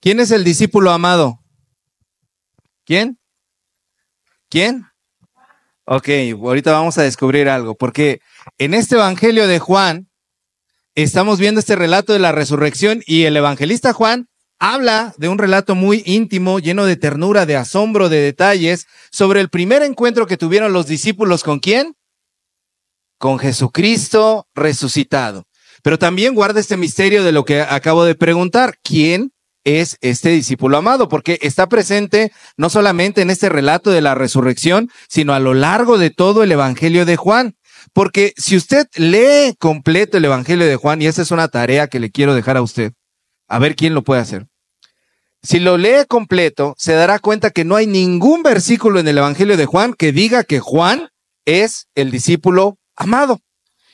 ¿Quién es el discípulo amado? ¿Quién? ¿Quién? Ok, ahorita vamos a descubrir algo, porque en este Evangelio de Juan estamos viendo este relato de la resurrección y el evangelista Juan habla de un relato muy íntimo, lleno de ternura, de asombro, de detalles, sobre el primer encuentro que tuvieron los discípulos ¿con quién? Con Jesucristo resucitado. Pero también guarda este misterio de lo que acabo de preguntar. ¿Quién es este discípulo amado? Porque está presente no solamente en este relato de la resurrección, sino a lo largo de todo el Evangelio de Juan. Porque si usted lee completo el Evangelio de Juan, y esa es una tarea que le quiero dejar a usted, a ver quién lo puede hacer. Si lo lee completo, se dará cuenta que no hay ningún versículo en el Evangelio de Juan que diga que Juan es el discípulo amado.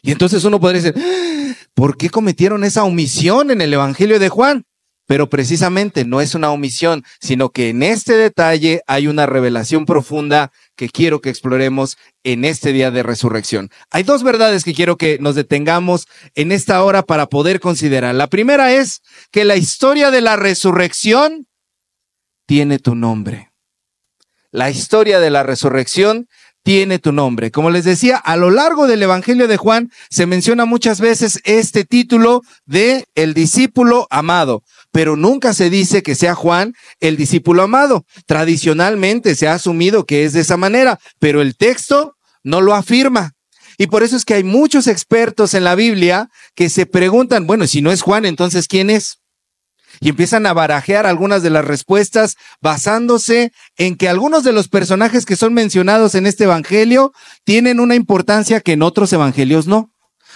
Y entonces uno podría decir, ¿por qué cometieron esa omisión en el Evangelio de Juan? Pero precisamente no es una omisión, sino que en este detalle hay una revelación profunda que quiero que exploremos en este día de resurrección. Hay dos verdades que quiero que nos detengamos en esta hora para poder considerar. La primera es que la historia de la resurrección tiene tu nombre. La historia de la resurrección tiene tu nombre. Como les decía, a lo largo del Evangelio de Juan se menciona muchas veces este título de el discípulo amado, pero nunca se dice que sea Juan el discípulo amado. Tradicionalmente se ha asumido que es de esa manera, pero el texto no lo afirma. Y por eso es que hay muchos expertos en la Biblia que se preguntan, bueno, si no es Juan, entonces ¿quién es? Y empiezan a barajear algunas de las respuestas basándose en que algunos de los personajes que son mencionados en este evangelio tienen una importancia que en otros evangelios no.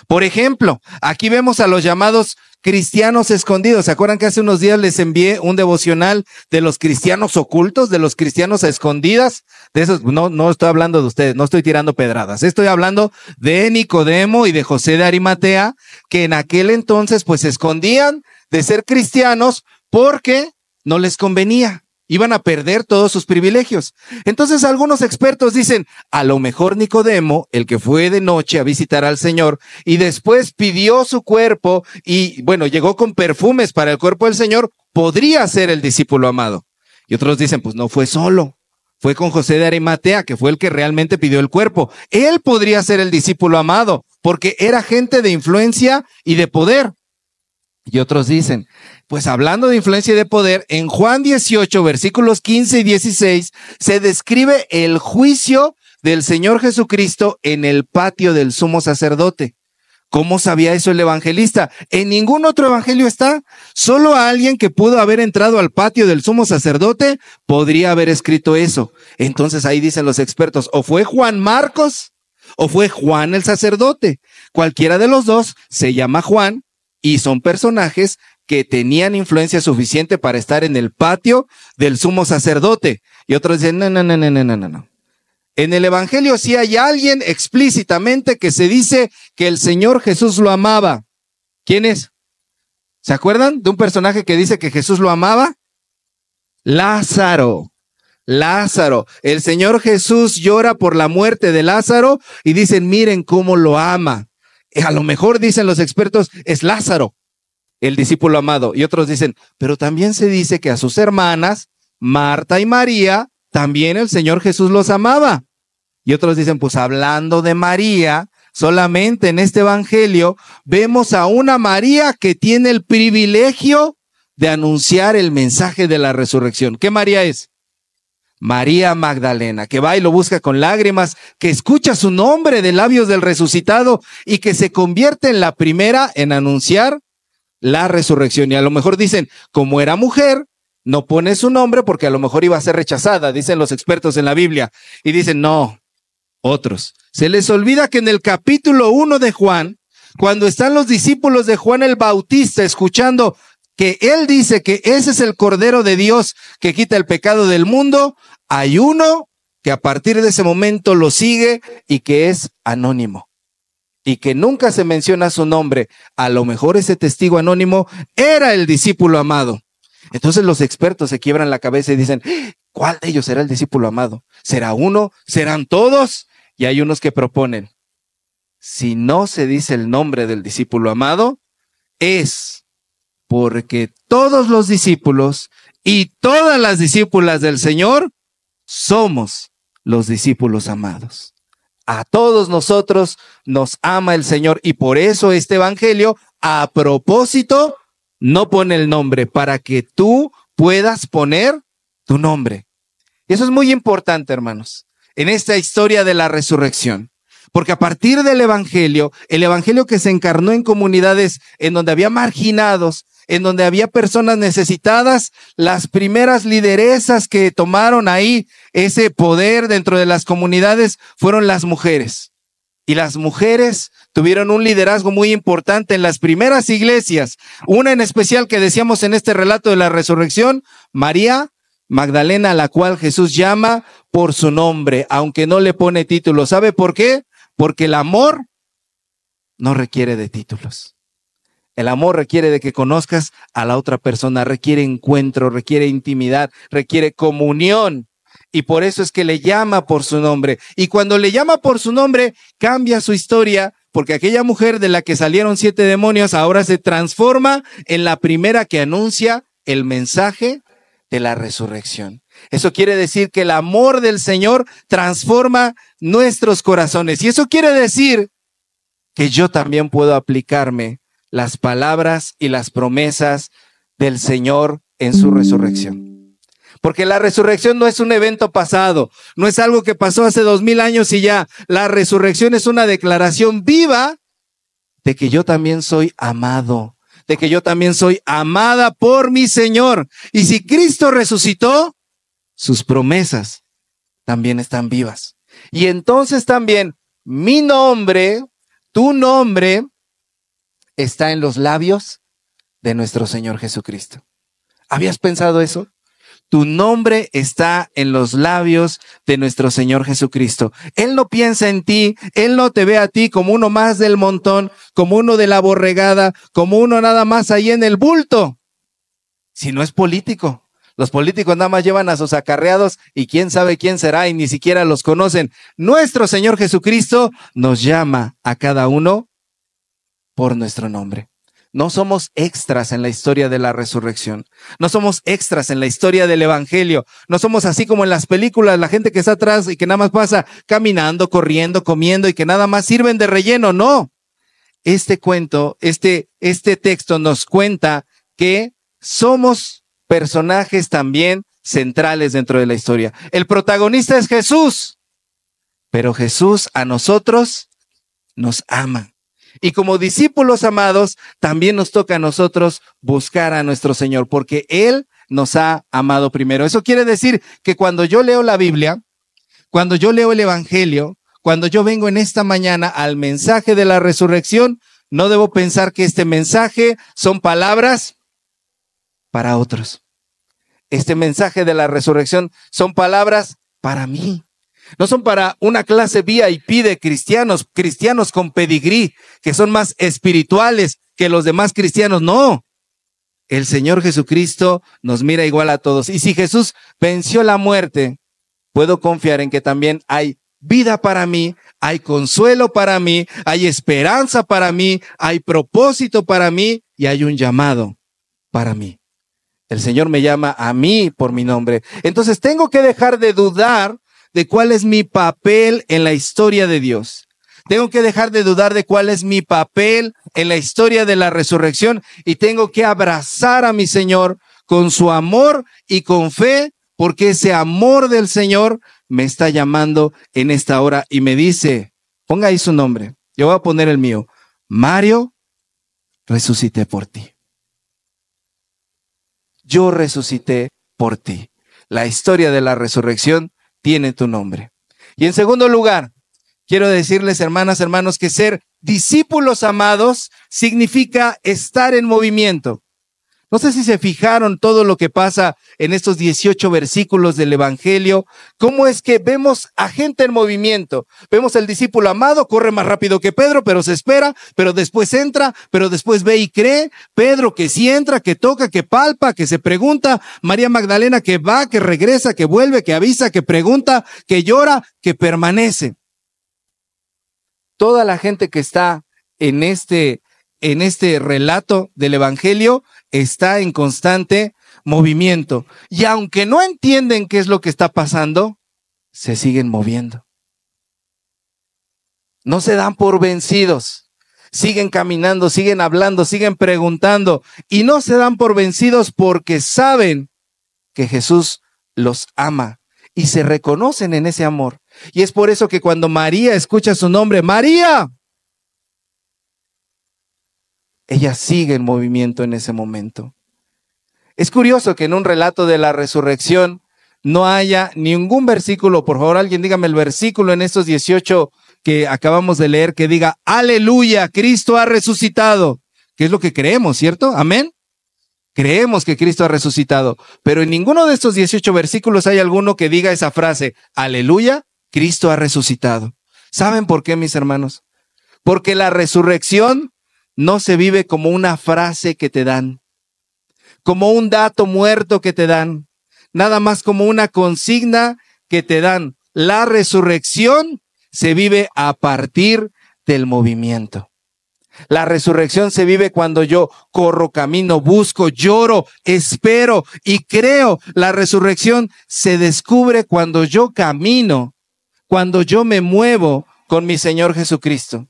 Por ejemplo, aquí vemos a los llamados cristianos escondidos. ¿Se acuerdan que hace unos días les envié un devocional de los cristianos ocultos, de los cristianos a escondidas? De esos, no estoy hablando de ustedes, no estoy tirando pedradas. Estoy hablando de Nicodemo y de José de Arimatea, que en aquel entonces pues se escondían de ser cristianos porque no les convenía. Iban a perder todos sus privilegios. Entonces algunos expertos dicen, a lo mejor Nicodemo, el que fue de noche a visitar al Señor y después pidió su cuerpo y bueno, llegó con perfumes para el cuerpo del Señor, podría ser el discípulo amado. Y otros dicen, pues no fue solo, fue con José de Arimatea, que fue el que realmente pidió el cuerpo. Él podría ser el discípulo amado porque era gente de influencia y de poder. Y otros dicen, pues hablando de influencia y de poder, en Juan 18, versículos 15 y 16, se describe el juicio del Señor Jesucristo en el patio del sumo sacerdote. ¿Cómo sabía eso el evangelista? En ningún otro evangelio está. Solo alguien que pudo haber entrado al patio del sumo sacerdote podría haber escrito eso. Entonces ahí dicen los expertos, o fue Juan Marcos, o fue Juan el sacerdote. Cualquiera de los dos se llama Juan, y son personajes que tenían influencia suficiente para estar en el patio del sumo sacerdote. Y otros dicen, no. En el evangelio sí hay alguien explícitamente que se dice que el Señor Jesús lo amaba. ¿Quién es? ¿Se acuerdan de un personaje que dice que Jesús lo amaba? Lázaro. El Señor Jesús llora por la muerte de Lázaro y dicen, miren cómo lo ama. A lo mejor dicen los expertos, es Lázaro, el discípulo amado. Y otros dicen, pero también se dice que a sus hermanas, Marta y María, también el Señor Jesús los amaba. Y otros dicen, pues hablando de María, solamente en este evangelio vemos a una María que tiene el privilegio de anunciar el mensaje de la resurrección. ¿Qué María es? María Magdalena, que va y lo busca con lágrimas, que escucha su nombre de labios del resucitado y que se convierte en la primera en anunciar la resurrección. Y a lo mejor dicen, como era mujer, no pone su nombre porque a lo mejor iba a ser rechazada, dicen los expertos en la Biblia. Y dicen, no, otros. Se les olvida que en el capítulo 1 de Juan, cuando están los discípulos de Juan el Bautista escuchando que él dice que ese es el Cordero de Dios que quita el pecado del mundo, hay uno que a partir de ese momento lo sigue y que es anónimo y que nunca se menciona su nombre. A lo mejor ese testigo anónimo era el discípulo amado. Entonces los expertos se quiebran la cabeza y dicen, ¿cuál de ellos será el discípulo amado? ¿Será uno? ¿Serán todos? Y hay unos que proponen, si no se dice el nombre del discípulo amado, es porque todos los discípulos y todas las discípulas del Señor somos los discípulos amados. A todos nosotros nos ama el Señor y por eso este evangelio, a propósito, no pone el nombre para que tú puedas poner tu nombre. Y eso es muy importante, hermanos, en esta historia de la resurrección. Porque a partir del evangelio, el evangelio que se encarnó en comunidades en donde había marginados, en donde había personas necesitadas, las primeras lideresas que tomaron ahí ese poder dentro de las comunidades fueron las mujeres. Y las mujeres tuvieron un liderazgo muy importante en las primeras iglesias. Una en especial que decíamos en este relato de la resurrección, María Magdalena, a la cual Jesús llama por su nombre, aunque no le pone título. ¿Sabe por qué? Porque el amor no requiere de títulos. El amor requiere de que conozcas a la otra persona, requiere encuentro, requiere intimidad, requiere comunión. Y por eso es que le llama por su nombre. Y cuando le llama por su nombre, cambia su historia, porque aquella mujer de la que salieron 7 demonios ahora se transforma en la primera que anuncia el mensaje de la resurrección. Eso quiere decir que el amor del Señor transforma nuestros corazones. Y eso quiere decir que yo también puedo aplicarme las palabras y las promesas del Señor en su resurrección. Porque la resurrección no es un evento pasado, no es algo que pasó hace 2000 años y ya. La resurrección es una declaración viva de que yo también soy amado, de que yo también soy amada por mi Señor. Y si Cristo resucitó, sus promesas también están vivas. Y entonces también mi nombre, tu nombre, está en los labios de nuestro Señor Jesucristo. ¿Habías pensado eso? Tu nombre está en los labios de nuestro Señor Jesucristo. Él no piensa en ti, Él no te ve a ti como uno más del montón, como uno de la borregada, como uno nada más ahí en el bulto. Si no es político. Los políticos nada más llevan a sus acarreados y quién sabe quién será y ni siquiera los conocen. Nuestro Señor Jesucristo nos llama a cada uno por nuestro nombre. No somos extras en la historia de la resurrección. No somos extras en la historia del evangelio. No somos así como en las películas, la gente que está atrás y que nada más pasa caminando, corriendo, comiendo y que nada más sirven de relleno. No. Este cuento, este texto nos cuenta que somos personajes también centrales dentro de la historia. El protagonista es Jesús, pero Jesús a nosotros nos ama. Y como discípulos amados, también nos toca a nosotros buscar a nuestro Señor, porque Él nos ha amado primero. Eso quiere decir que cuando yo leo la Biblia, cuando yo leo el Evangelio, cuando yo vengo en esta mañana al mensaje de la resurrección, no debo pensar que este mensaje son palabras para otros. Este mensaje de la resurrección son palabras para mí. No son para una clase VIP de cristianos con pedigrí, que son más espirituales que los demás cristianos. No, el Señor Jesucristo nos mira igual a todos. Y si Jesús venció la muerte, puedo confiar en que también hay vida para mí, hay consuelo para mí, hay esperanza para mí, hay propósito para mí y hay un llamado para mí. El Señor me llama a mí por mi nombre. Entonces tengo que dejar de dudar de cuál es mi papel en la historia de Dios. Tengo que dejar de dudar de cuál es mi papel en la historia de la resurrección y tengo que abrazar a mi Señor con su amor y con fe, porque ese amor del Señor me está llamando en esta hora y me dice, ponga ahí su nombre, yo voy a poner el mío, Mario, resucité por ti. Yo resucité por ti. La historia de la resurrección tiene tu nombre. Y en segundo lugar, quiero decirles, hermanas, hermanos, que ser discípulos amados significa estar en movimiento. No sé si se fijaron todo lo que pasa en estos 18 versículos del Evangelio. Cómo es que vemos a gente en movimiento. Vemos al discípulo amado, corre más rápido que Pedro, pero se espera, pero después entra, pero después ve y cree. Pedro que sí entra, que toca, que palpa, que se pregunta. María Magdalena que va, que regresa, que vuelve, que avisa, que pregunta, que llora, que permanece. Toda la gente que está en este relato del Evangelio está en constante movimiento. Y aunque no entienden qué es lo que está pasando, se siguen moviendo. No se dan por vencidos. Siguen caminando, siguen hablando, siguen preguntando. Y no se dan por vencidos porque saben que Jesús los ama y se reconocen en ese amor. Y es por eso que cuando María escucha su nombre, María, ella sigue en movimiento en ese momento. Es curioso que en un relato de la resurrección no haya ningún versículo, por favor alguien dígame el versículo en estos 18 que acabamos de leer, que diga, aleluya, Cristo ha resucitado, que es lo que creemos, ¿cierto? Amén. Creemos que Cristo ha resucitado, pero en ninguno de estos 18 versículos hay alguno que diga esa frase, aleluya, Cristo ha resucitado. ¿Saben por qué, mis hermanos? Porque la resurrección no se vive como una frase que te dan, como un dato muerto que te dan, nada más como una consigna que te dan. La resurrección se vive a partir del movimiento. La resurrección se vive cuando yo corro, camino, busco, lloro, espero y creo. La resurrección se descubre cuando yo camino, cuando yo me muevo con mi Señor Jesucristo.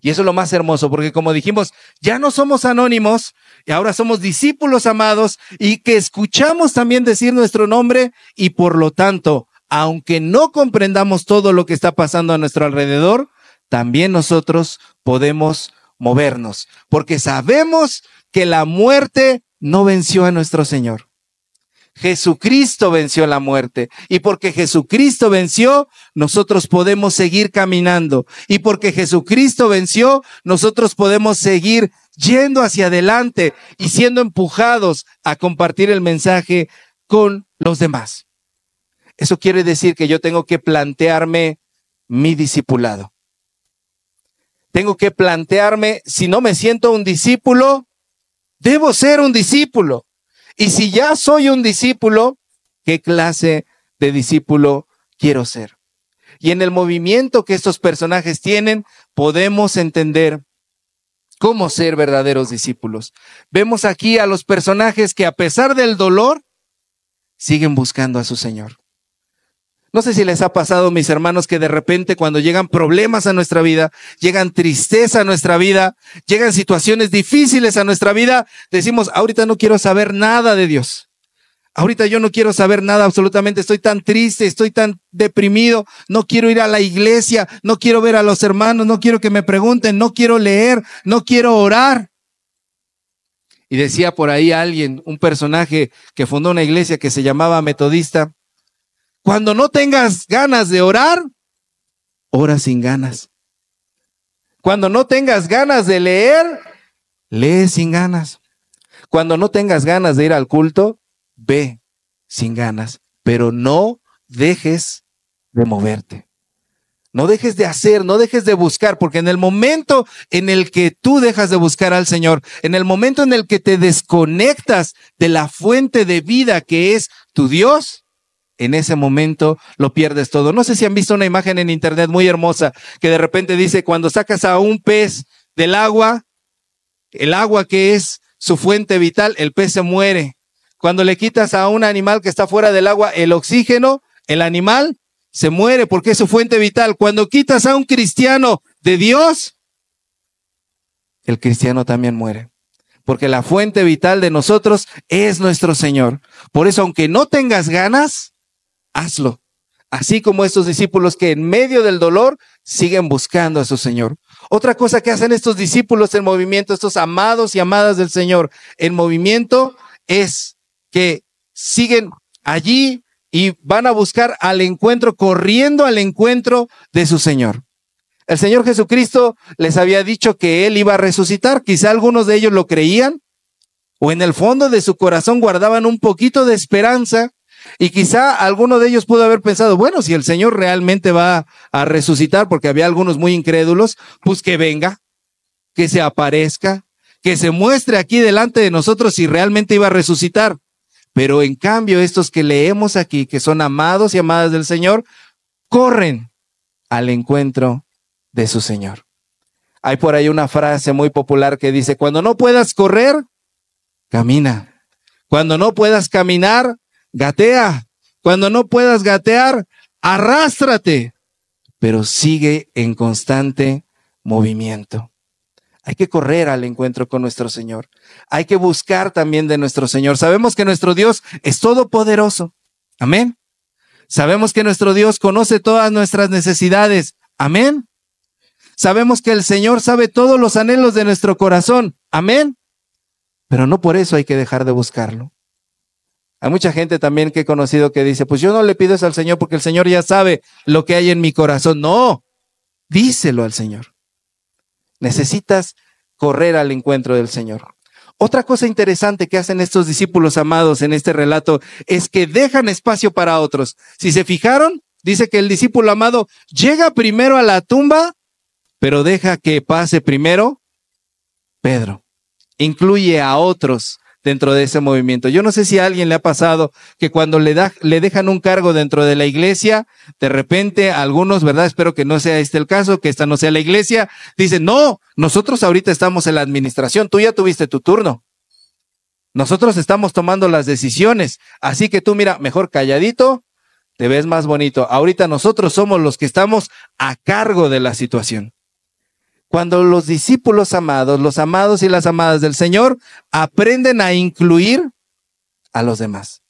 Y eso es lo más hermoso, porque como dijimos, ya no somos anónimos, y ahora somos discípulos amados y que escuchamos también decir nuestro nombre y por lo tanto, aunque no comprendamos todo lo que está pasando a nuestro alrededor, también nosotros podemos movernos, porque sabemos que la muerte no venció a nuestro Señor. Jesucristo venció la muerte, y porque Jesucristo venció, nosotros podemos seguir caminando, y porque Jesucristo venció, nosotros podemos seguir yendo hacia adelante y siendo empujados a compartir el mensaje con los demás. Eso quiere decir que yo tengo que plantearme mi discipulado. Tengo que plantearme, si no me siento un discípulo, debo ser un discípulo. Y si ya soy un discípulo, ¿qué clase de discípulo quiero ser? Y en el movimiento que estos personajes tienen, podemos entender cómo ser verdaderos discípulos. Vemos aquí a los personajes que a pesar del dolor, siguen buscando a su Señor. No sé si les ha pasado, mis hermanos, que de repente cuando llegan problemas a nuestra vida, llegan tristeza a nuestra vida, llegan situaciones difíciles a nuestra vida, decimos, ahorita no quiero saber nada de Dios. Ahorita yo no quiero saber nada absolutamente, estoy tan triste, estoy tan deprimido, no quiero ir a la iglesia, no quiero ver a los hermanos, no quiero que me pregunten, no quiero leer, no quiero orar. Y decía por ahí alguien, un personaje que fundó una iglesia que se llamaba Metodista, cuando no tengas ganas de orar, ora sin ganas. Cuando no tengas ganas de leer, lee sin ganas. Cuando no tengas ganas de ir al culto, ve sin ganas. Pero no dejes de moverte. No dejes de hacer, no dejes de buscar, porque en el momento en el que tú dejas de buscar al Señor, en el momento en el que te desconectas de la fuente de vida que es tu Dios, en ese momento lo pierdes todo. No sé si han visto una imagen en internet muy hermosa que de repente dice, cuando sacas a un pez del agua, el agua que es su fuente vital, el pez se muere. Cuando le quitas a un animal que está fuera del agua el oxígeno, el animal se muere porque es su fuente vital. Cuando quitas a un cristiano de Dios, el cristiano también muere. Porque la fuente vital de nosotros es nuestro Señor. Por eso, aunque no tengas ganas, hazlo. Así como estos discípulos que en medio del dolor siguen buscando a su Señor. Otra cosa que hacen estos discípulos en movimiento, estos amados y amadas del Señor en movimiento, es que siguen allí y van a buscar al encuentro, corriendo al encuentro de su Señor. El Señor Jesucristo les había dicho que Él iba a resucitar. Quizá algunos de ellos lo creían o en el fondo de su corazón guardaban un poquito de esperanza. Y quizá alguno de ellos pudo haber pensado, bueno, si el Señor realmente va a resucitar, porque había algunos muy incrédulos, pues que venga, que se aparezca, que se muestre aquí delante de nosotros si realmente iba a resucitar. Pero en cambio, estos que leemos aquí, que son amados y amadas del Señor, corren al encuentro de su Señor. Hay por ahí una frase muy popular que dice, cuando no puedas correr, camina. Cuando no puedas caminar, gatea. Cuando no puedas gatear, arrástrate, pero sigue en constante movimiento. Hay que correr al encuentro con nuestro Señor. Hay que buscar también de nuestro Señor. Sabemos que nuestro Dios es todopoderoso. Amén. Sabemos que nuestro Dios conoce todas nuestras necesidades. Amén. Sabemos que el Señor sabe todos los anhelos de nuestro corazón. Amén. Pero no por eso hay que dejar de buscarlo. Hay mucha gente también que he conocido que dice, pues yo no le pido eso al Señor porque el Señor ya sabe lo que hay en mi corazón. No, díselo al Señor. Necesitas correr al encuentro del Señor. Otra cosa interesante que hacen estos discípulos amados en este relato es que dejan espacio para otros. Si se fijaron, dice que el discípulo amado llega primero a la tumba, pero deja que pase primero Pedro. Incluye a otros dentro de ese movimiento. Yo no sé si a alguien le ha pasado que cuando le dejan un cargo dentro de la iglesia, de repente algunos, ¿verdad? Espero que no sea este el caso, que esta no sea la iglesia, dicen, no, nosotros ahorita estamos en la administración, tú ya tuviste tu turno. Nosotros estamos tomando las decisiones, así que tú mira, mejor calladito, te ves más bonito. Ahorita nosotros somos los que estamos a cargo de la situación. Cuando los discípulos amados, los amados y las amadas del Señor, aprenden a incluir a los demás.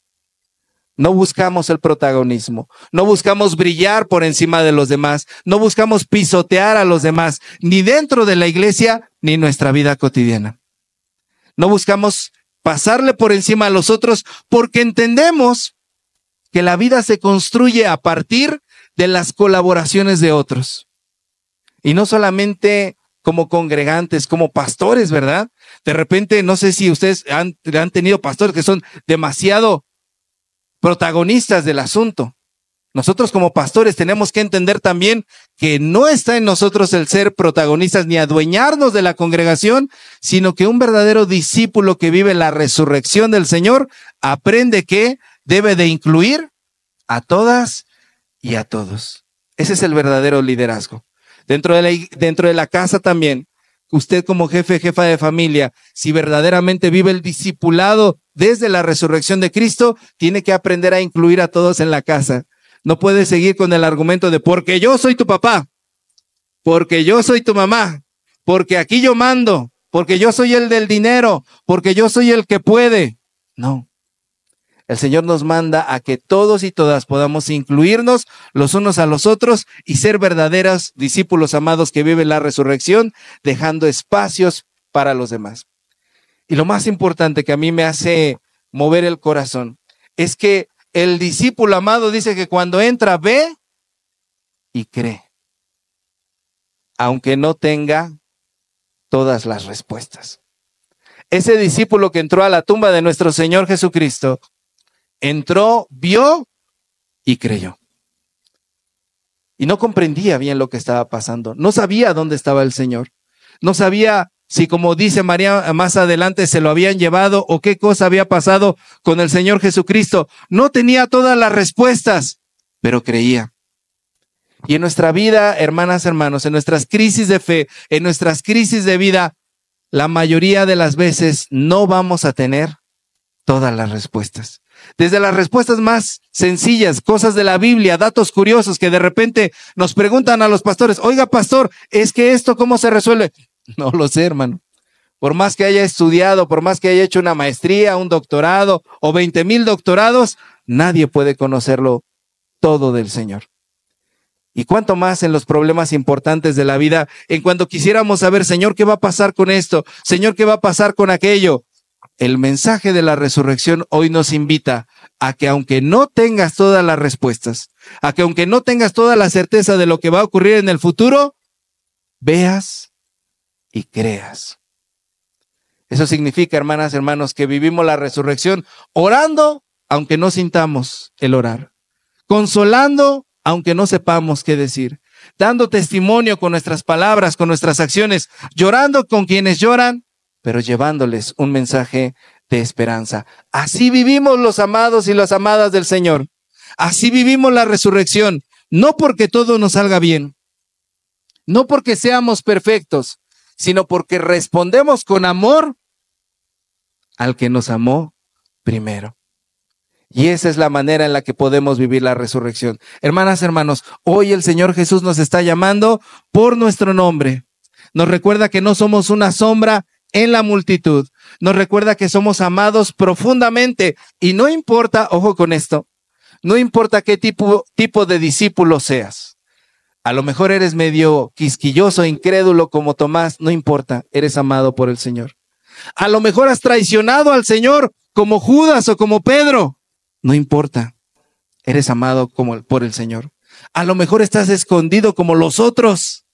No buscamos el protagonismo, no buscamos brillar por encima de los demás, no buscamos pisotear a los demás, ni dentro de la iglesia, ni en nuestra vida cotidiana. No buscamos pasarle por encima a los otros porque entendemos que la vida se construye a partir de las colaboraciones de otros. Y no solamente como congregantes, como pastores, ¿verdad? De repente, no sé si ustedes han tenido pastores que son demasiado protagonistas del asunto. Nosotros como pastores tenemos que entender también que no está en nosotros el ser protagonistas ni adueñarnos de la congregación, sino que un verdadero discípulo que vive la resurrección del Señor aprende que debe de incluir a todas y a todos. Ese es el verdadero liderazgo. Dentro de la casa también, usted como jefe, jefa de familia, si verdaderamente vive el discipulado desde la resurrección de Cristo, tiene que aprender a incluir a todos en la casa. No puede seguir con el argumento de porque yo soy tu papá, porque yo soy tu mamá, porque aquí yo mando, porque yo soy el del dinero, porque yo soy el que puede. No. El Señor nos manda a que todos y todas podamos incluirnos los unos a los otros y ser verdaderos discípulos amados que viven la resurrección, dejando espacios para los demás. Y lo más importante que a mí me hace mover el corazón es que el discípulo amado dice que cuando entra ve y cree, aunque no tenga todas las respuestas. Ese discípulo que entró a la tumba de nuestro Señor Jesucristo, entró, vio y creyó. Y no comprendía bien lo que estaba pasando. No sabía dónde estaba el Señor. No sabía si, como dice María más adelante, se lo habían llevado o qué cosa había pasado con el Señor Jesucristo. No tenía todas las respuestas, pero creía. Y en nuestra vida, hermanas, hermanos, en nuestras crisis de fe, en nuestras crisis de vida, la mayoría de las veces no vamos a tener todas las respuestas. Desde las respuestas más sencillas, cosas de la Biblia, datos curiosos que de repente nos preguntan a los pastores, oiga pastor, ¿es que esto cómo se resuelve? No lo sé, hermano. Por más que haya estudiado, por más que haya hecho una maestría, un doctorado o 20,000 doctorados, nadie puede conocerlo todo del Señor. Y cuánto más en los problemas importantes de la vida, en cuando quisiéramos saber, Señor, ¿qué va a pasar con esto? Señor, ¿qué va a pasar con aquello? El mensaje de la resurrección hoy nos invita a que aunque no tengas todas las respuestas, a que aunque no tengas toda la certeza de lo que va a ocurrir en el futuro, veas y creas. Eso significa, hermanas, hermanos, que vivimos la resurrección orando, aunque no sintamos el orar, consolando, aunque no sepamos qué decir, dando testimonio con nuestras palabras, con nuestras acciones, llorando con quienes lloran, pero llevándoles un mensaje de esperanza. Así vivimos los amados y las amadas del Señor. Así vivimos la resurrección, no porque todo nos salga bien, no porque seamos perfectos, sino porque respondemos con amor al que nos amó primero. Y esa es la manera en la que podemos vivir la resurrección. Hermanas, hermanos, hoy el Señor Jesús nos está llamando por nuestro nombre. Nos recuerda que no somos una sombra en la multitud. Nos recuerda que somos amados profundamente. Y no importa, ojo con esto, no importa qué tipo de discípulo seas. A lo mejor eres medio quisquilloso, incrédulo como Tomás, no importa, eres amado por el Señor. A lo mejor has traicionado al Señor como Judas o como Pedro. No importa, eres amado por el Señor. A lo mejor estás escondido como los otros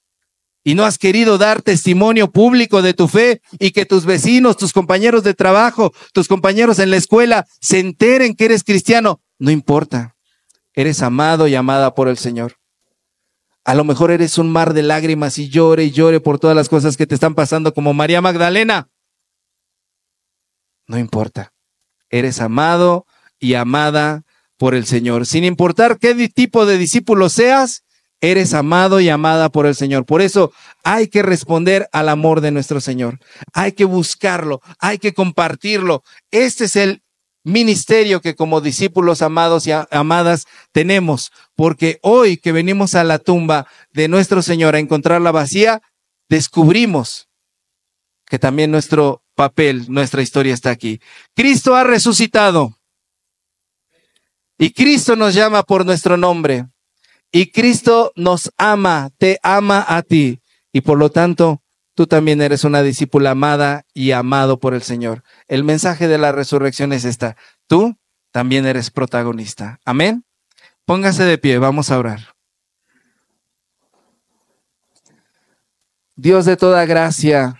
y no has querido dar testimonio público de tu fe y que tus vecinos, tus compañeros de trabajo, tus compañeros en la escuela se enteren que eres cristiano. No importa, eres amado y amada por el Señor. A lo mejor eres un mar de lágrimas y llore por todas las cosas que te están pasando como María Magdalena. No importa, eres amado y amada por el Señor. Sin importar qué tipo de discípulo seas, eres amado y amada por el Señor. Por eso hay que responder al amor de nuestro Señor. Hay que buscarlo, hay que compartirlo. Este es el ministerio que como discípulos amados y amadas tenemos. Porque hoy que venimos a la tumba de nuestro Señor a encontrarla vacía, descubrimos que también nuestro papel, nuestra historia está aquí. Cristo ha resucitado. Y Cristo nos llama por nuestro nombre. Y Cristo nos ama, te ama a ti. Y por lo tanto, tú también eres una discípula amada y amado por el Señor. El mensaje de la resurrección es esta. Tú también eres protagonista. Amén. Póngase de pie, vamos a orar. Dios de toda gracia,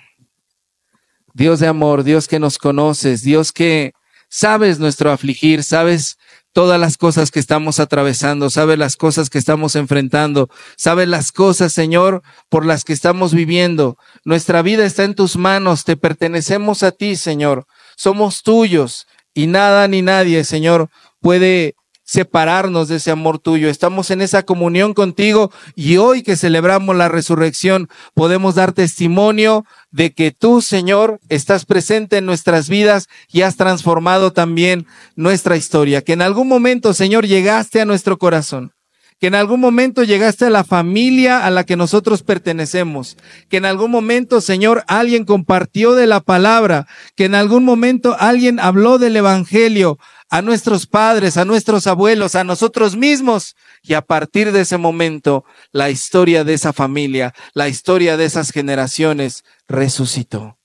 Dios de amor, Dios que nos conoces, Dios que sabes nuestro afligir, sabes todas las cosas que estamos atravesando, sabes las cosas que estamos enfrentando, sabes las cosas, Señor, por las que estamos viviendo. Nuestra vida está en tus manos, te pertenecemos a ti, Señor. Somos tuyos y nada ni nadie, Señor, puede separarnos de ese amor tuyo. Estamos en esa comunión contigo y hoy que celebramos la resurrección podemos dar testimonio de que tú, Señor, estás presente en nuestras vidas y has transformado también nuestra historia. Que en algún momento, Señor, llegaste a nuestro corazón. Que en algún momento llegaste a la familia a la que nosotros pertenecemos. Que en algún momento, Señor, alguien compartió de la palabra. Que en algún momento alguien habló del evangelio a nuestros padres, a nuestros abuelos, a nosotros mismos. Y a partir de ese momento, la historia de esa familia, la historia de esas generaciones resucitó.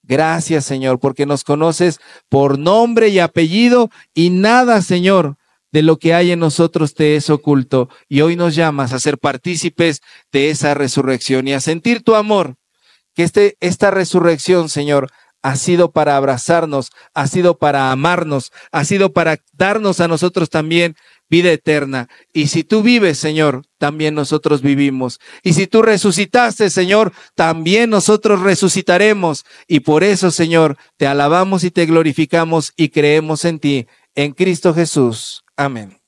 Gracias, Señor, porque nos conoces por nombre y apellido y nada, Señor, de lo que hay en nosotros te es oculto. Y hoy nos llamas a ser partícipes de esa resurrección y a sentir tu amor. Que esta resurrección, Señor, ha sido para abrazarnos, ha sido para amarnos, ha sido para darnos a nosotros también vida eterna. Y si tú vives, Señor, también nosotros vivimos. Y si tú resucitaste, Señor, también nosotros resucitaremos. Y por eso, Señor, te alabamos y te glorificamos y creemos en ti, en Cristo Jesús. Amén.